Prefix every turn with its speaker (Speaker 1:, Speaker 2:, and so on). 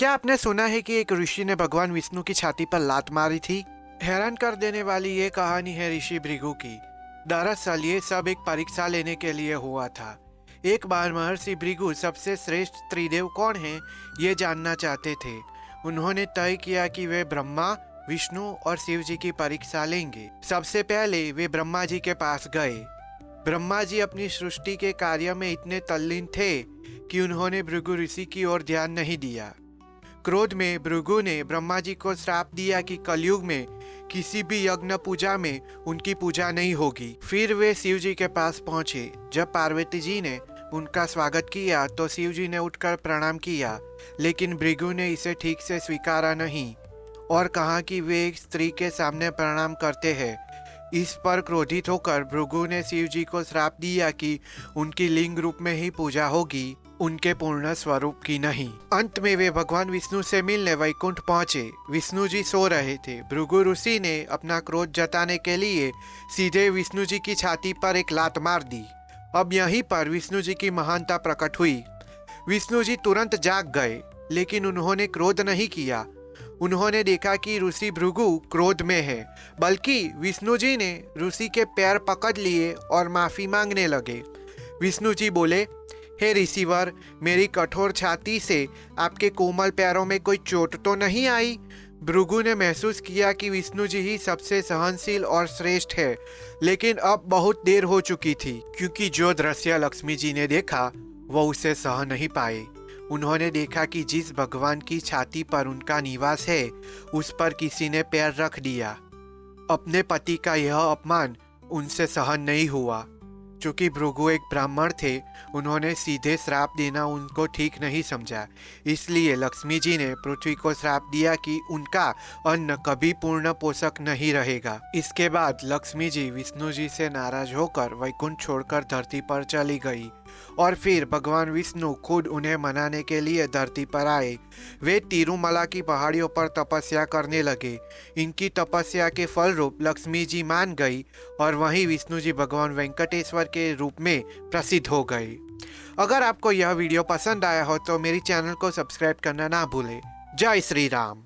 Speaker 1: क्या आपने सुना है कि एक ऋषि ने भगवान विष्णु की छाती पर लात मारी थी? हैरान कर देने वाली ये कहानी है ऋषि भृगु की। दरअसल ये सब एक परीक्षा लेने के लिए हुआ था। एक बार महर्षि भृगु सबसे श्रेष्ठ त्रिदेव कौन है ये जानना चाहते थे। उन्होंने तय किया कि वे ब्रह्मा, विष्णु और शिव जी की परीक्षा लेंगे। सबसे पहले वे ब्रह्मा जी के पास गए। ब्रह्मा जी अपनी सृष्टि के कार्य में इतने तल्लीन थे कि उन्होंने भृगु ऋषि की ओर ध्यान नहीं दिया। क्रोध में भृगु ने ब्रह्मा जी को श्राप दिया कि कलयुग में किसी भी यज्ञ पूजा में उनकी पूजा नहीं होगी। फिर वे शिव जी के पास पहुंचे। जब पार्वती जी ने उनका स्वागत किया तो शिव जी ने उठकर प्रणाम किया, लेकिन भृगु ने इसे ठीक से स्वीकारा नहीं और कहा कि वे एक स्त्री के सामने प्रणाम करते हैं। इस पर क्रोधित होकर भृगु ने शिव जी को श्राप दिया कि उनकी लिंग रूप में ही पूजा होगी, उनके पूर्ण स्वरूप की नहीं। अंत में वे भगवान विष्णु से मिलने वैकुंठ पहुंचे। विष्णु जी सो रहे थे। भृगु ऋषि ने अपना क्रोध जताने के लिए सीधे विष्णु जी की छाती पर एक लात मार दी। अब यहीं पर विष्णु जी की महानता प्रकट हुई। विष्णु जी तुरंत जाग गए, लेकिन उन्होंने क्रोध नहीं किया। उन्होंने देखा कि ऋषि भृगु क्रोध में है, बल्कि विष्णु जी ने ऋषि के पैर पकड़ लिए और माफी मांगने लगे। विष्णु जी बोले, हे ऋषिवर, मेरी कठोर छाती से आपके कोमल पैरों में कोई चोट तो नहीं आई? भृगु ने महसूस किया कि विष्णु जी ही सबसे सहनशील और श्रेष्ठ है, लेकिन अब बहुत देर हो चुकी थी, क्योंकि जो दृश्य लक्ष्मी जी ने देखा वो उसे सह नहीं पाए। उन्होंने देखा कि जिस भगवान की छाती पर उनका निवास है उस पर किसी ने पैर रख दिया। अपने पति का यह अपमान उनसे सहन नहीं हुआ। चूंकि भृगु एक ब्राह्मण थे, उन्होंने सीधे श्राप देना उनको ठीक नहीं समझा। इसलिए लक्ष्मी जी ने पृथ्वी को श्राप दिया कि उनका अन्न कभी पूर्ण पोषक नहीं रहेगा। इसके बाद लक्ष्मी जी विष्णु जी से नाराज होकर वैकुंठ छोड़कर धरती पर चली गई और फिर भगवान विष्णु खुद उन्हें मनाने के लिए धरती पर आए। वे तिरुमला की पहाड़ियों पर तपस्या करने लगे। इनकी तपस्या के फल रूप लक्ष्मी जी मान गई और वहीं विष्णु जी भगवान वेंकटेश्वर के रूप में प्रसिद्ध हो गए। अगर आपको यह वीडियो पसंद आया हो तो मेरी चैनल को सब्सक्राइब करना ना भूलें। जय श्री राम।